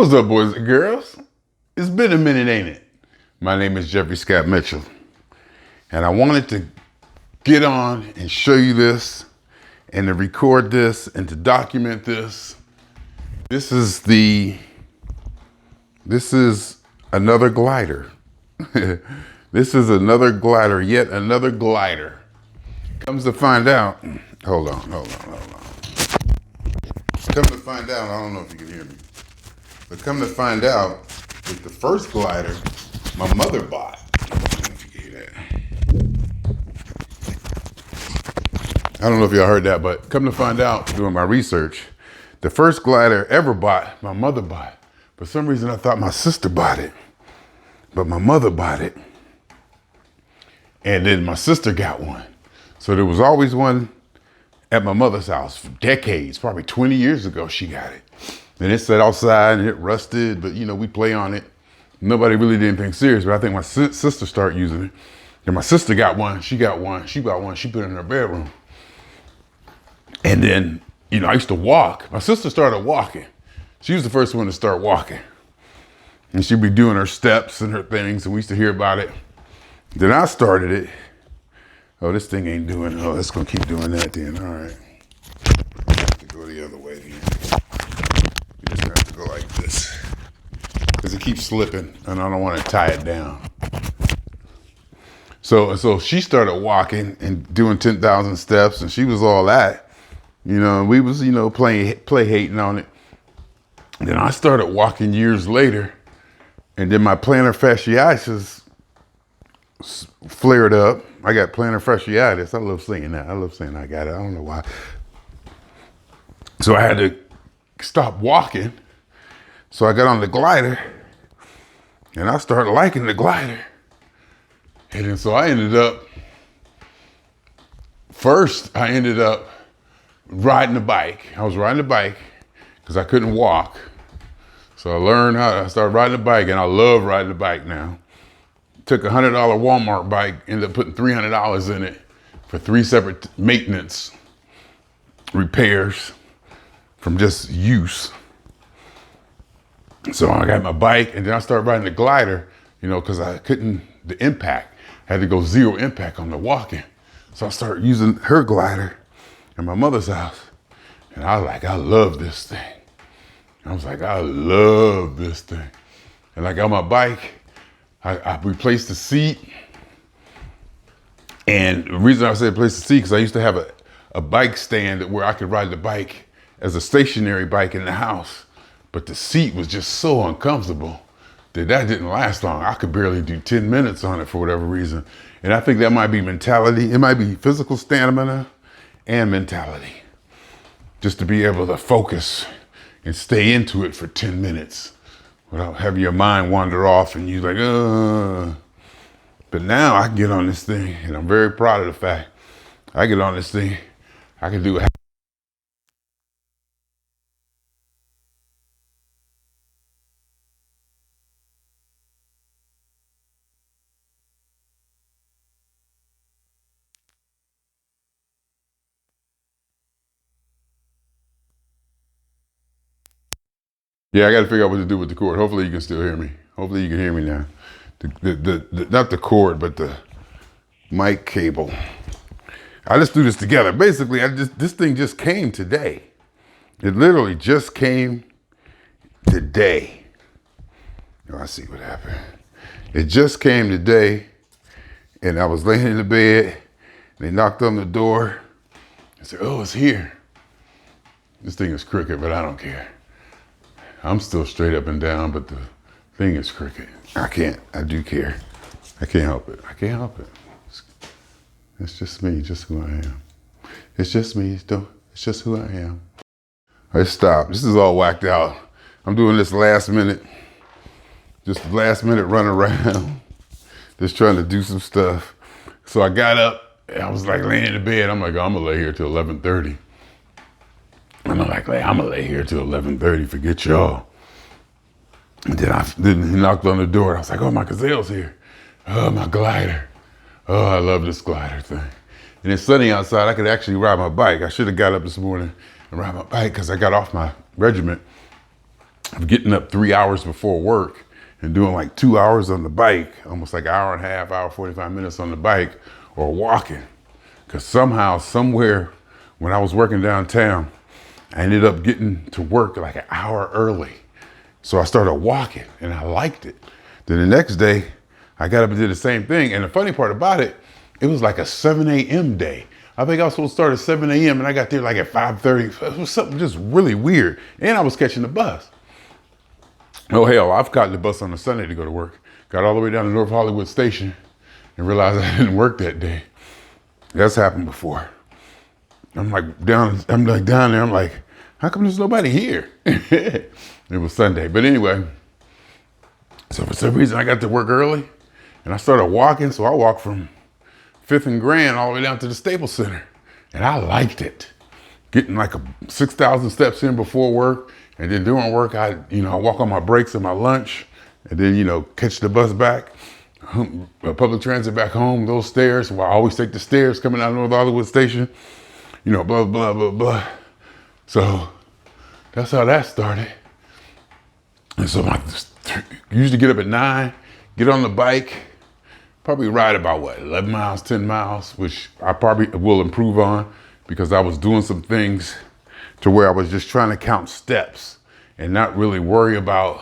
What's up, boys and girls? It's been a minute, ain't it? My name is Jeffery Scott Mitchell, and I wanted to get on and show you this, and to record this, and to document this. This is another glider. This is another glider, yet another glider. Comes to find out, hold on. Come to find out, I don't know if you can hear me, but come to find out that the first glider my mother bought. I don't know if y'all heard that, but come to find out, doing my research, the first glider ever bought, my mother bought. For some reason, I thought my sister bought it, but my mother bought it. And then my sister got one. So there was always one at my mother's house for decades, probably 20 years ago, she got it. And it sat outside and it rusted, but we play on it. Nobody really did anything serious, but I think my sister started using it. And my sister got one, she got one, she put it in her bedroom. And then, I used to walk. My sister started walking. She was the first one to start walking. And she'd be doing her steps and her things, and we used to hear about it. Then I started it. Oh, this thing ain't doing, it's gonna keep doing that then, all right. I have to go the other way then. You just have to go like this. Because it keeps slipping, and I don't want to tie it down. So she started walking and doing 10,000 steps, and she was all that. And we was, play hating on it. Then I started walking years later, and then my plantar fasciitis flared up. I got plantar fasciitis. I love saying that. I love saying I got it. I don't know why. So I had to stop walking. So I got on the glider, and I started liking the glider. And then so I ended up riding the bike. I was riding the bike because I couldn't walk. So I started riding the bike, and I love riding the bike now. Took a $100 Walmart bike, ended up putting $300 in it for 3 separate maintenance repairs from just use. So I got my bike, and then I started riding the glider, because the impact, I had to go zero impact on the walking. So I started using her glider in my mother's house. And I was like, I love this thing. I was like, I love this thing. And I got my bike, I replaced the seat. And the reason I said replace the seat, because I used to have a bike stand where I could ride the bike as a stationary bike in the house. But the seat was just so uncomfortable that didn't last long. I could barely do 10 minutes on it for whatever reason. And I think that might be mentality. It might be physical stamina and mentality. Just to be able to focus and stay into it for 10 minutes without having your mind wander off and you're like, But now I can get on this thing, and I'm very proud of the fact I get on this thing, I can do it. Yeah, I got to figure out what to do with the cord. Hopefully you can still hear me. Hopefully you can hear me now. Not the cord, but the mic cable. Let's do this together. Basically, this thing just came today. It literally just came today. Oh, I see what happened. It just came today, and I was laying in the bed, and they knocked on the door. I said, oh, it's here. This thing is crooked, but I don't care. I'm still straight up and down, but the thing is crooked. I do care. I can't help it. It's just me, just who I am. It's just me, it's just who I am. All right, stop. This is all whacked out. I'm doing this last minute run around, just trying to do some stuff. So I got up, and I was like laying in the bed. I'm like, I'm gonna lay here till 11:30. I'm gonna lay here till 11:30, forget y'all. And then he knocked on the door, and I was like, oh, my gazelle's here. Oh, my glider. Oh, I love this glider thing. And it's sunny outside, I could actually ride my bike. I should have got up this morning and ride my bike because I got off my regiment of getting up 3 hours before work and doing like 2 hours on the bike, almost like an hour and a half, hour, 45 minutes on the bike or walking. Because somehow, somewhere, when I was working downtown, I ended up getting to work like an hour early. So I started walking and I liked it. Then the next day, I got up and did the same thing. And the funny part about it, it was like a 7 a.m. day. I think I was supposed to start at 7 a.m. and I got there like at 5:30. It was something just really weird. And I was catching the bus. Oh hell, I've gotten the bus on a Sunday to go to work. Got all the way down to North Hollywood Station and realized I didn't work that day. That's happened before. I'm like down there, I'm like, how come there's nobody here? It was Sunday. But anyway, so for some reason I got to work early and I started walking. So I walked from 5th and Grand all the way down to the Staples Center. And I liked it. Getting like 6,000 steps in before work. And then during work, I walk on my breaks and my lunch. And then, catch the bus back. Public transit back home, those stairs. Well, I always take the stairs coming out of North Hollywood Station. Blah, blah, blah, blah. So that's how that started. And so I usually get up at 9, get on the bike, probably ride about 11 miles, 10 miles, which I probably will improve on because I was doing some things to where I was just trying to count steps and not really worry about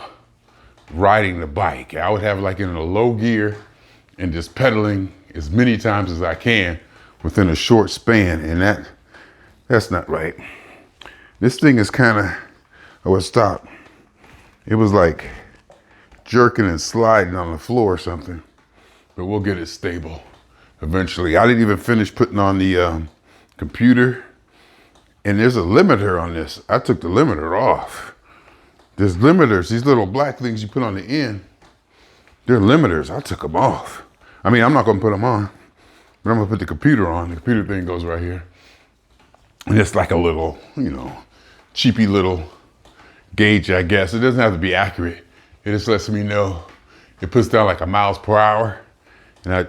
riding the bike. I would have like in a low gear and just pedaling as many times as I can within a short span. And that's not right. This thing is kind of, stop. It was like jerking and sliding on the floor or something, but we'll get it stable eventually. I didn't even finish putting on the computer. And there's a limiter on this. I took the limiter off. There's limiters, these little black things you put on the end. They're limiters. I took them off. I mean, I'm not gonna put them on, but I'm gonna put the computer on. The computer thing goes right here. And it's like a little, cheapy little gauge, I guess. It doesn't have to be accurate. It just lets me know. It puts down like a miles per hour. And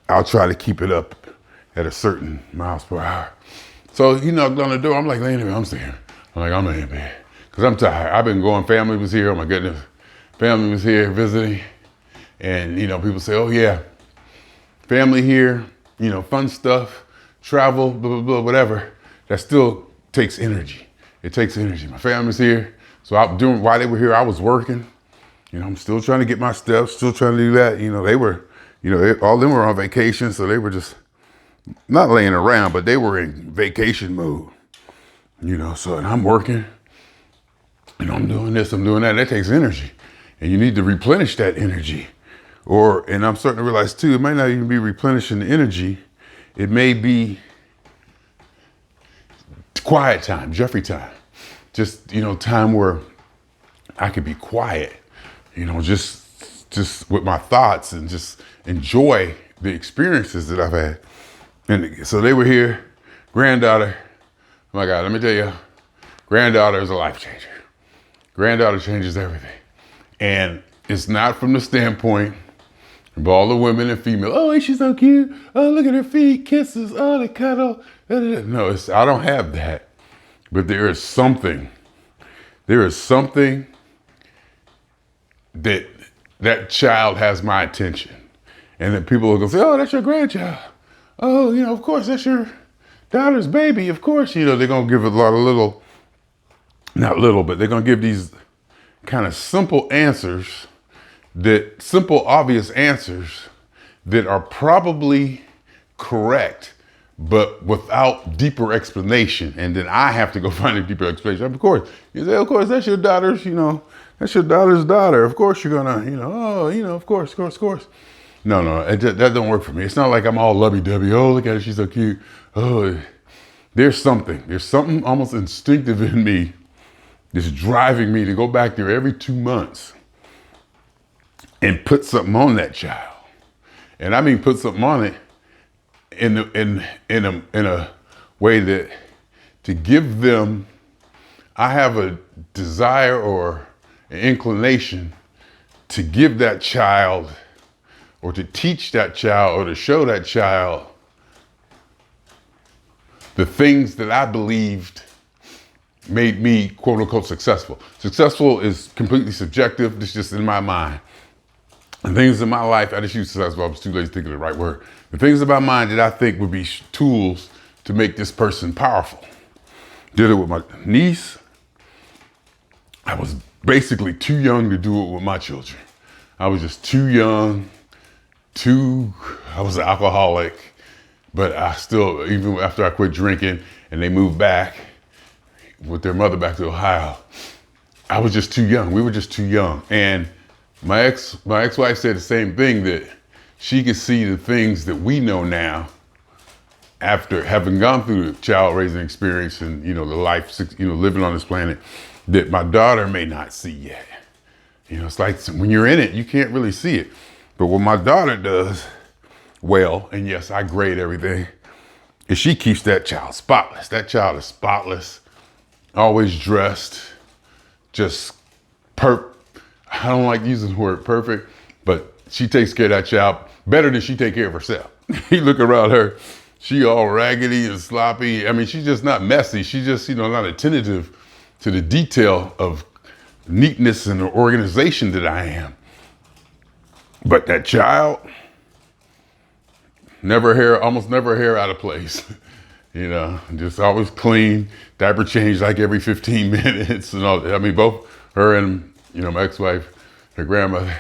I'll try to keep it up at a certain miles per hour. So he knocked on the door. I'm like, laying there, I'm sitting here. I'm like, I'm in bed. Because I'm tired. I've been going, family was here. Oh my goodness. Family was here visiting. And, people say, oh yeah, family here, fun stuff, travel, blah, blah, blah, whatever. That still takes energy. It takes energy. My family's here. So while they were here, I was working. I'm still trying to get my steps, still trying to do that. They were, all of them were on vacation. So they were just not laying around, but they were in vacation mode, so, and I'm working, I'm doing this, I'm doing that. That takes energy and you need to replenish that energy and I'm starting to realize too, it might not even be replenishing the energy. It may be quiet time, Jeffery time, just, time where I could be quiet, just with my thoughts and just enjoy the experiences that I've had. And so they were here, granddaughter. Oh my God, let me tell you, granddaughter is a life changer. Granddaughter changes everything. And it's not from the standpoint of all the women and female, oh, she's so cute. Oh, look at her feet, kisses, oh, they cuddle. No, I don't have that. But there is something that child has my attention. And then people will go say, oh, that's your grandchild. Oh, of course, that's your daughter's baby. Of course, they're going to give it a lot of not little, but they're going to give these kind of simple answers obvious answers that are probably correct, but without deeper explanation. And then I have to go find a deeper explanation. Of course, you say, of course, that's your daughter's, that's your daughter's daughter. Of course, you're going to, of course. No, that don't work for me. It's not like I'm all lovey-dovey. Oh, look at her, she's so cute. Oh, there's something almost instinctive in me that's driving me to go back there every 2 months and put something on that child. And I mean, put something on it in a way that to give them, I have a desire or an inclination to give that child or to teach that child or to show that child the things that I believed made me quote unquote successful. Successful is completely subjective. It's just in my mind. And things in my life, I just used successful. I was too lazy to think of the right word. The things in my mind that I think would be tools to make this person powerful. Did it with my niece. I was basically too young to do it with my children. I was just too young, I was an alcoholic, but I still, even after I quit drinking and they moved back with their mother back to Ohio, I was just too young. We were just too young. And my ex-wife said the same thing, that she could see the things that we know now after having gone through the child raising experience and, the life, living on this planet, that my daughter may not see yet. It's like when you're in it, you can't really see it. But what my daughter does well, and yes, I grade everything, is she keeps that child spotless. That child is spotless, always dressed, just I don't like using the word perfect, but she takes care of that child better than she take care of herself. You look around her, she all raggedy and sloppy. I mean, she's just not messy. She's just, not attentive to the detail of neatness and the organization that I am. But that child, almost never hair out of place. Just always clean, diaper change like every 15 minutes and all. I mean, both her and, my ex-wife, her grandmother,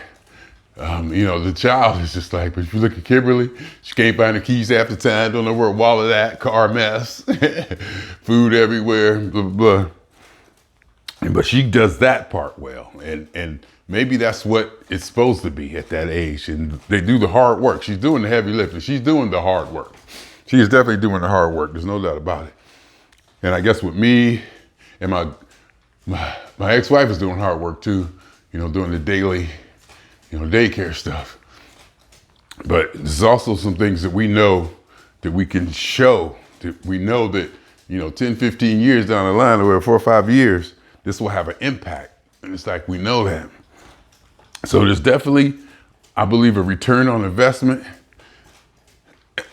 the child is just like, but if you look at Kimberly, she can't find the keys half the time, don't know where her wallet at, car mess, food everywhere, blah, blah, blah. But she does that part well. And maybe that's what it's supposed to be at that age. And they do the hard work. She's doing the heavy lifting. She's doing the hard work. She is definitely doing the hard work. There's no doubt about it. And I guess with me and my ex-wife is doing hard work too, doing the daily, daycare stuff. But there's also some things that we know that we can show, that we know that, 10, 15 years down the line, or 4 or 5 years, this will have an impact. And it's like, we know that. So there's definitely, I believe, a return on investment,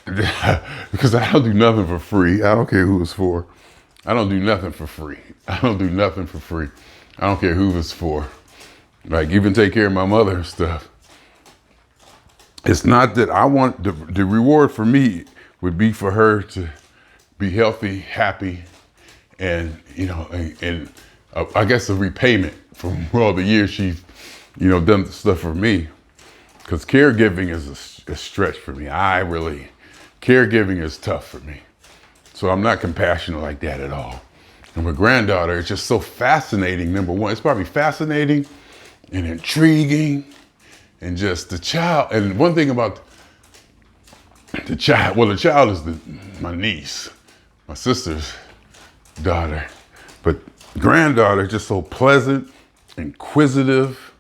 because I don't do nothing for free. I don't care who it's for. I don't do nothing for free. I don't do nothing for free. I don't care who it's for. Like, even take care of my mother and stuff. It's not that I want, the reward for me would be for her to be healthy, happy, and, and I guess a repayment for all the years she's, done stuff for me. Because caregiving is a stretch for me. Caregiving is tough for me. So I'm not compassionate like that at all. And with granddaughter, it's just so fascinating. Number one, it's probably fascinating and intriguing, and just the child. And one thing about the child, the child is my niece, my sister's daughter. But granddaughter is just so pleasant, inquisitive,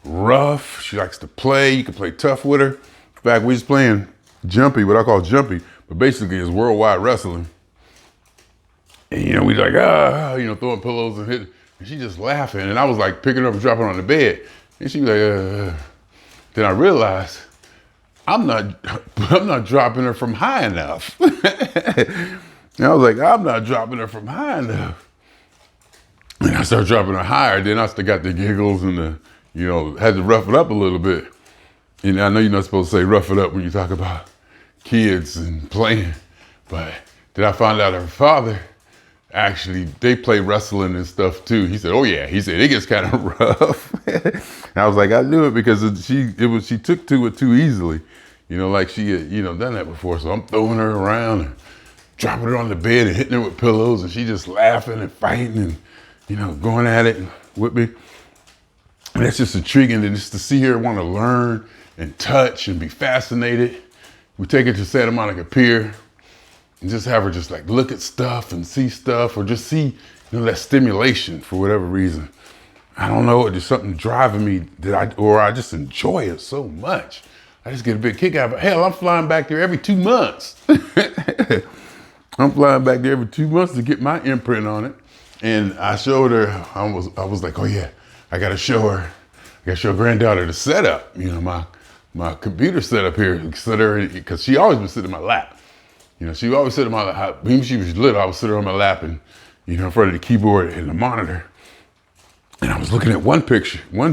rough. She likes to play. You can play tough with her. In fact, we was playing jumpy, what I call jumpy, but basically it's worldwide wrestling. And we like, throwing pillows and hitting. And she just laughing. And I was like picking her up and dropping her on the bed. And she was like, Then I realized I'm not dropping her from high enough. And I was like, I'm not dropping her from high enough. And I started dropping her higher. Then I still got the giggles and had to rough it up a little bit. And I know you're not supposed to say rough it up when you talk about kids and playing, but then I found out her father, actually, they play wrestling and stuff too. He said, oh yeah. He said, it gets kind of rough. And I was like, I knew it because she took to it too easily. Like she had, done that before. So I'm throwing her around and dropping her on the bed and hitting her with pillows, and she just laughing and fighting and, going at it with me. And it's just intriguing, and just to see her want to learn and touch and be fascinated. We take her to Santa Monica Pier and just have her just like look at stuff and see stuff, or just see, that stimulation for whatever reason. I don't know, there's something driving me I just enjoy it so much. I just get a big kick out of it. Hell, I'm flying back there every 2 months. I'm flying back there every 2 months to get my imprint on it. And I showed her, I was like, oh yeah, I gotta show her. I gotta show granddaughter the setup, my computer setup here, because she always been sitting in my lap. She always sit in my lap. Even she was little, I would sit her on my lap and, in front of the keyboard and the monitor. And I was looking at one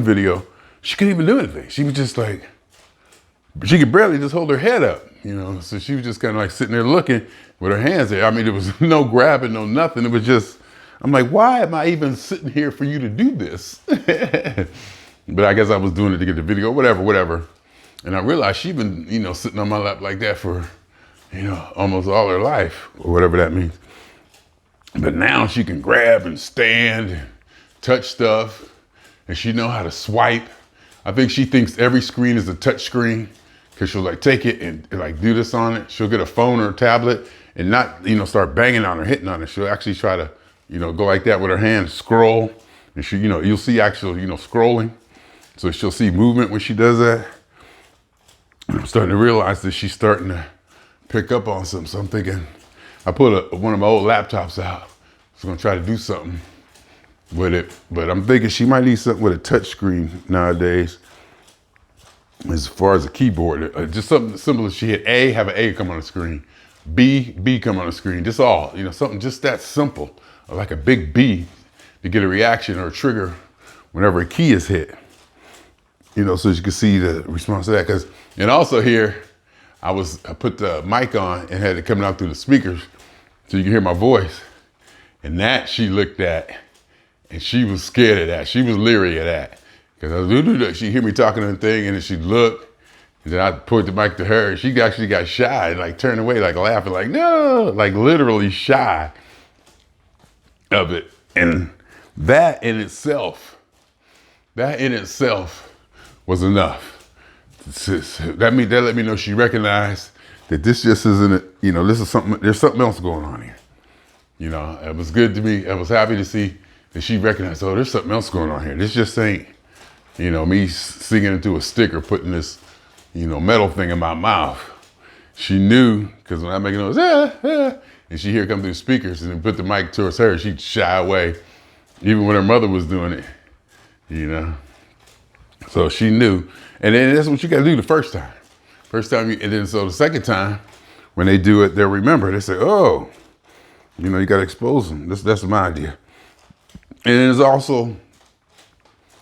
video. She couldn't even do anything. She was just like, she could barely just hold her head up, So she was just kind of like sitting there looking with her hands there. I mean, there was no grabbing, no nothing. It was just, I'm like, why am I even sitting here for you to do this? But I guess I was doing it to get the video, whatever. And I realized she'd been, sitting on my lap like that for, almost all her life, or whatever that means. But now she can grab and stand and touch stuff, and she know how to swipe. I think she thinks every screen is a touch screen, because she'll like take it and like do this on it. She'll get a phone or a tablet and not, start banging on or hitting on it. She'll actually try to, go like that with her hand, scroll. And she, you'll see actual, scrolling. So she'll see movement when she does that. And I'm starting to realize that she's starting to pick up on something. So I'm thinking, I put one of my old laptops out. I was gonna try to do something with it, but I'm thinking she might need something with a touch screen nowadays. As far as a keyboard, just something simple as she hit A, have an A come on the screen. B come on the screen. Just all, something just that simple, like a big B to get a reaction or a trigger whenever a key is hit. So you can see the response to that. And also here, I put the mic on and had it coming out through the speakers so you can hear my voice. And that she looked at and she was scared of that. She was leery of that. Because I was, she'd hear me talking to the thing and then she'd look. And then I'd point the mic to her. And she actually got shy and like turned away, like laughing, like, no, like literally shy of it. And that in itself was enough. That let me know she recognized that this just isn't, this is something, there's something else going on here. It was good to me. I was happy to see that she recognized, oh, there's something else going on here. This just ain't, me singing into a stick or putting this, metal thing in my mouth. She knew, because when I make a noise, and she hear it come through the speakers and then put the mic towards her, she'd shy away, even when her mother was doing it, So she knew. And then that's what you got to do the first time. And then so the second time, when they do it, they'll remember. They say, oh, you got to expose them. That's my idea. And then there's also,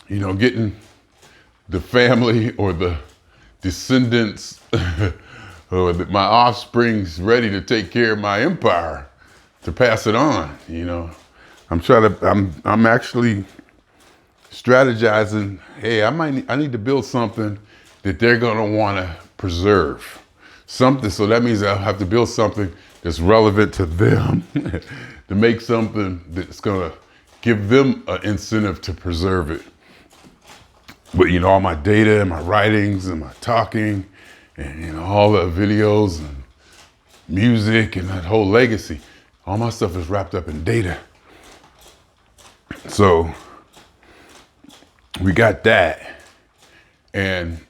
getting the family or the descendants or my offspring's ready to take care of my empire, to pass it on. I'm actually strategizing, hey, I need to build something that they're gonna wanna preserve. Something, so that means I'll have to build something that's relevant to them, to make something that's gonna give them an incentive to preserve it. But all my data and my writings and my talking and all the videos and music and that whole legacy, all my stuff is wrapped up in data. So we got that. And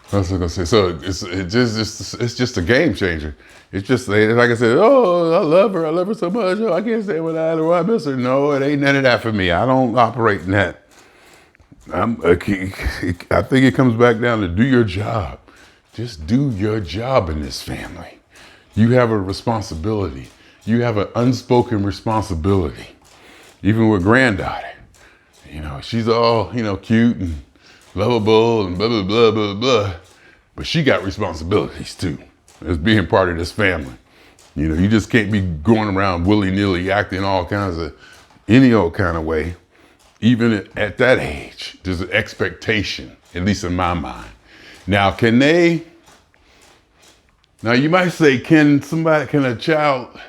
what was I gonna say? So it's just a game changer. It's just like I said, oh, I love her so much. Oh, I can't stay without her. I miss her. No, it ain't none of that for me. I don't operate in that. I think it comes back down to do your job. Just do your job in this family. You have a responsibility. You have an unspoken responsibility. Even with granddaughter, she's all, cute and lovable and blah, blah, blah, blah, blah. But she got responsibilities too, as being part of this family. You just can't be going around willy-nilly acting all kinds of, any old kind of way. Even at that age, there's an expectation, at least in my mind. Now, you might say, can a child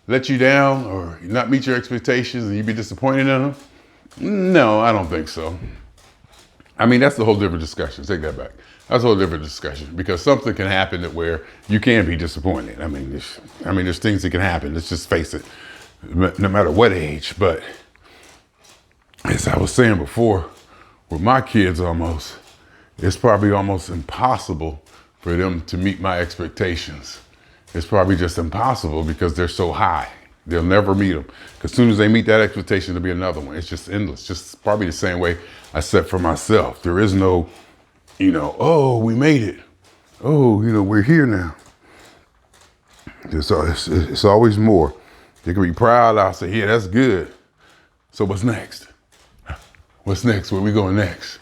let you down or not meet your expectations and you be disappointed in them? No, I don't think so. I mean, that's a whole different discussion. Take that back. That's a whole different discussion, because something can happen where you can be disappointed. I mean, there's things that can happen. Let's just face it, no matter what age. But as I was saying before, with my kids it's probably almost impossible for them to meet my expectations. It's probably just impossible because they're so high. They'll never meet them. Because as soon as they meet that expectation, there'll be another one. It's just endless. Just probably the same way I set for myself. There is no, oh, we made it. Oh, we're here now. It's always more. They can be proud. I'll say, yeah, that's good. So what's next? What's next? Where we going next?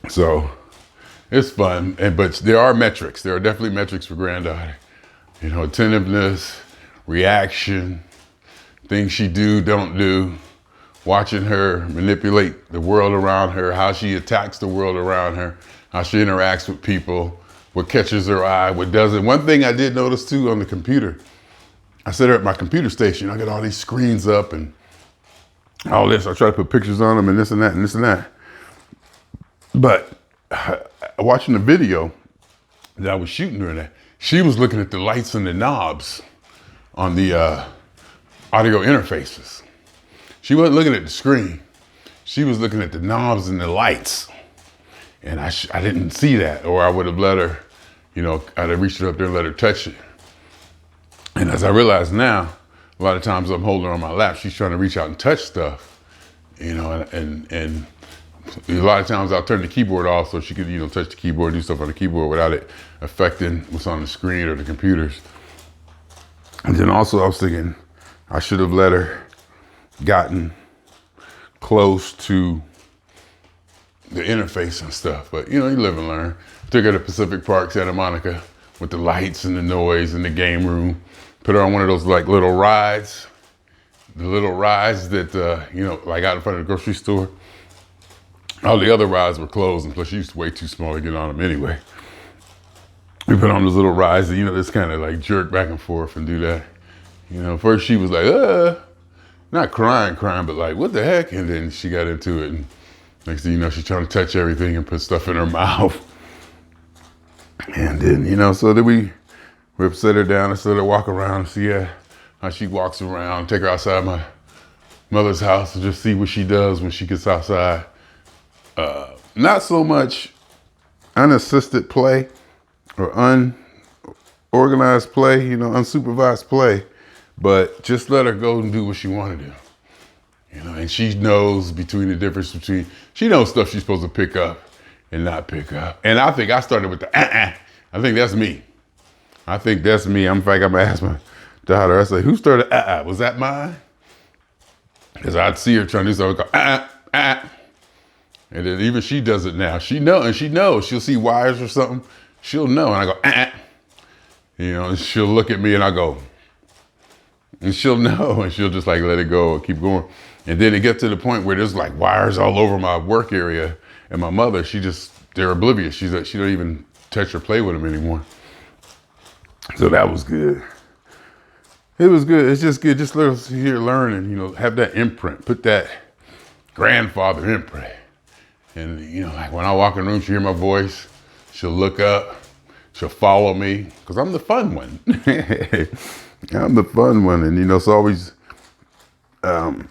So it's fun. But there are metrics. There are definitely metrics for granddaughter. You know, attentiveness, reaction, things she don't do, watching her manipulate the world around her, how she attacks the world around her, how she interacts with people, what catches her eye, what doesn't. One thing I did notice too on the computer, I set her at my computer station. I got all these screens up and all this. I try to put pictures on them and this and that and this and that. But watching the video that I was shooting during that, she was looking at the lights and the knobs on the audio interfaces. She wasn't looking at the screen. She was looking at the knobs and the lights. And I didn't see that, or I would have let her, you know, I'd have reached her up there and let her touch it. And as I realize now, a lot of times I'm holding her on my lap, she's trying to reach out and touch stuff, you know, and a lot of times I'll turn the keyboard off so she could, you know, touch the keyboard, do stuff on the keyboard without it affecting what's on the screen or the computers. And then also I was thinking, I should have let her gotten close to the interface and stuff, but you know, you live and learn. Took her to Pacific Park, Santa Monica, with the lights and the noise and the game room. Put her on one of those like little rides, the little rides that, you know, like out in front of the grocery store. All the other rides were closed, and plus she's way too small to get on them anyway. We put on those little rides that, you know, just kind of like jerk back and forth and do that. You know, first she was like, not crying, but like, what the heck? And then she got into it, and next thing you know, she's trying to touch everything and put stuff in her mouth. And then, you know, so then we set her down and let her walk around and see how she walks around, take her outside my mother's house and just see what she does when she gets outside. Not so much unassisted play or unorganized play, you know, unsupervised play, but just let her go and do what she want to do. You know, and she knows between the difference between, she knows stuff she's supposed to pick up and not pick up. And I think I started with the I think that's me. In fact, I'm gonna ask my daughter, I say, who started Was that mine? Because I'd see her trying to do something, go and then even she does it now. She knows. She'll see wires or something. She'll know. And I go, you know, and she'll look at me and I go, and she'll know. And she'll just like let it go and keep going. And then it gets to the point where there's like wires all over my work area. And my mother, they're oblivious. She don't even touch or play with them anymore. So that was good. It was good. It's just good. Just let us here learning, you know, have that imprint, put that grandfather imprint. And, you know, like when I walk in the room, she'll hear my voice. She'll look up. She'll follow me because I'm the fun one. I'm the fun one. And, you know, it's always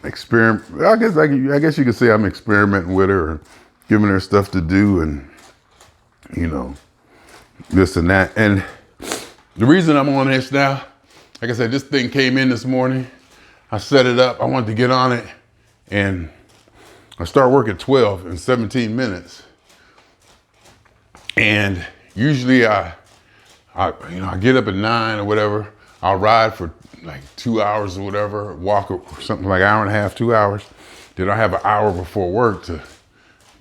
experiment. I guess you could say I'm experimenting with her, or giving her stuff to do and, you know, this and that. And the reason I'm on this now, like I said, this thing came in this morning. I set it up. I wanted to get on it. And I start work at 12 in 17 minutes. And usually I get up at 9 or whatever. I'll ride for like 2 hours or whatever, walk or something like an hour and a half, 2 hours. Then I have an hour before work to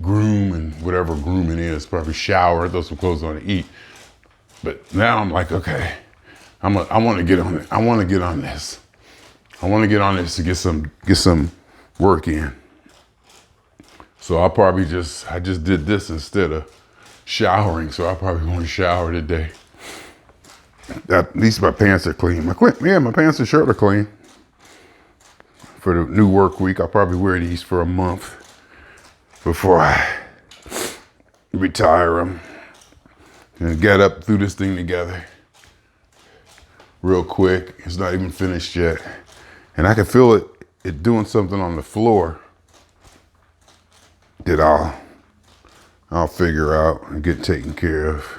groom and whatever grooming is, probably shower, throw some clothes on to eat. But now I'm like, okay, I want to get on it. I want to get on this. I want to get on this to get some work in. So I just did this instead of showering. So I probably won't shower today. At least my pants are clean. My pants and shirt are clean. For the new work week, I'll probably wear these for a month before I retire them and get up through this thing together real quick. It's not even finished yet. And I can feel it doing something on the floor that I'll figure out and get taken care of.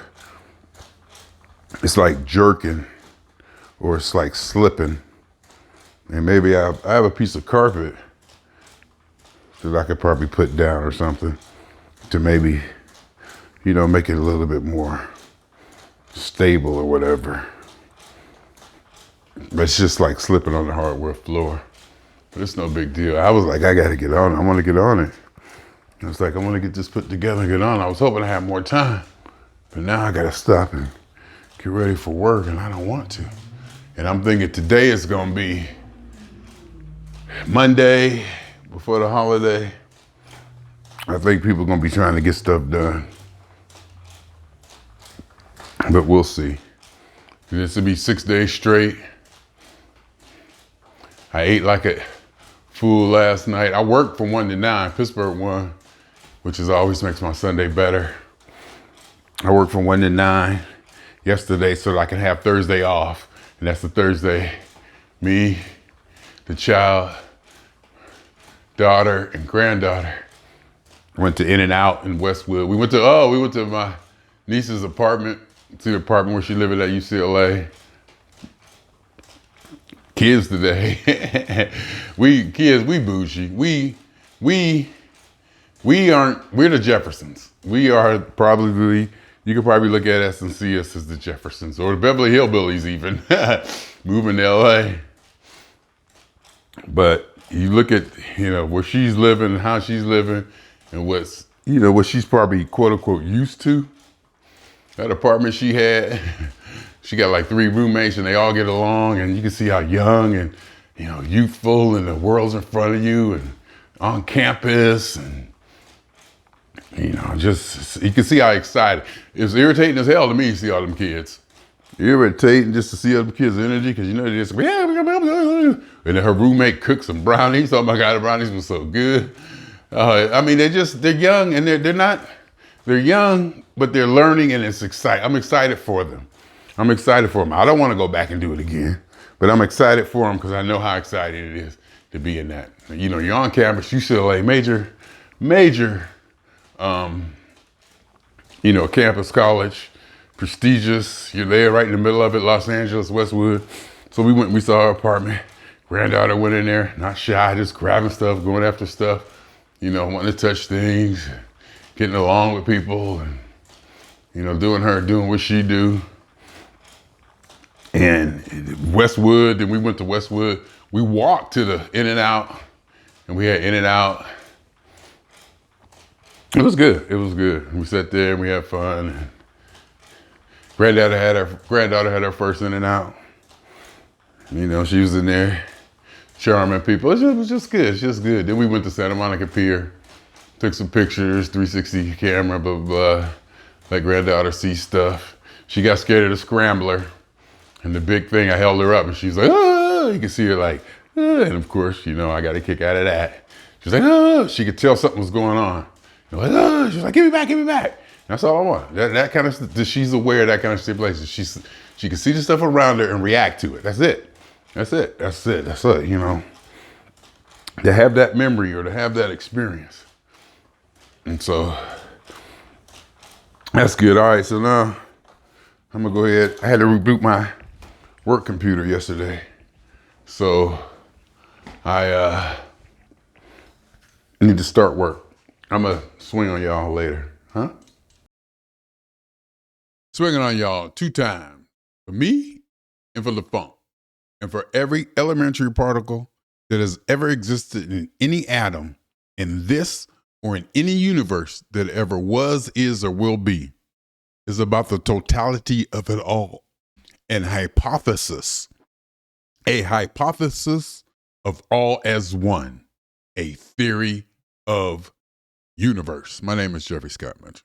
It's like jerking, or it's like slipping. And maybe I have a piece of carpet that I could probably put down or something to maybe, you know, make it a little bit more stable or whatever. But it's just like slipping on the hardwood floor. But it's no big deal. I was like, I gotta get on it. I wanna get on it. And it's like, I wanna get this put together and get on. I was hoping I had more time. But now I gotta stop and get ready for work, and I don't want to. And I'm thinking today is gonna be Monday before the holiday. I think people are gonna be trying to get stuff done. But we'll see. This will be 6 days straight. I ate like a fool last night. I worked from 1 to 9. Pittsburgh won, which is always makes my Sunday better. I worked from 1 to 9 yesterday so that I can have Thursday off. And that's the Thursday me, the child, daughter, and granddaughter went to In-N-Out in Westwood. We went to my niece's apartment, to the apartment where she lived at UCLA. Kids today, we bougie. We're the Jeffersons. We are probably, you could probably look at us and see us as the Jeffersons or the Beverly Hillbillies even, moving to LA. But you look at, where she's living, how she's living, and what she's probably quote unquote used to. That apartment she had, she got like 3 roommates and they all get along, and you can see how young and, youthful, and the world's in front of you and on campus, and, just, you can see how excited. It's irritating as hell to me to see all them kids. Irritating just to see other kids' energy, because they just, and then her roommate cooked some brownies. Oh my God, the brownies were so good. They're young, and they're young, but they're learning, and it's exciting. I'm excited for them. I don't want to go back and do it again, but I'm excited for them because I know how exciting it is to be in that. You're on campus, UCLA, major, campus college, prestigious. You're there right in the middle of it, Los Angeles, Westwood. So we saw her apartment. Granddaughter went in there, not shy, just grabbing stuff, going after stuff, wanting to touch things, getting along with people, and, doing what she do. And Westwood, then we went to Westwood. We walked to the In-N-Out, and we had In-N-Out. It was good. We sat there and we had fun. Granddaughter had her first In-N-Out. She was in there charming people. It was just good. Then we went to Santa Monica Pier, took some pictures, 360 camera, blah, blah, blah. Let granddaughter see stuff. She got scared of the scrambler. And the big thing, I held her up, and she's like, oh, you can see her like, oh. And of course, I got a kick out of that. She's like, oh, she could tell something was going on. Like, oh, she's like, give me back. That's all I want. That kind of, she's aware of that kind of stipulation. She can see the stuff around her and react to it. That's it. To have that memory or to have that experience. And so, that's good. All right, so now I'm gonna go ahead. I had to reboot my work computer yesterday. So I need to start work. I'm gonna swing on y'all later, huh? Swinging on y'all 2 times. For me and for the funk. And for every elementary particle that has ever existed in any atom in this or in any universe that ever was, is, or will be, is about the totality of it all. And hypothesis. A hypothesis of all as one. A theory of universe. My name is Jeffery Scott Mitchell.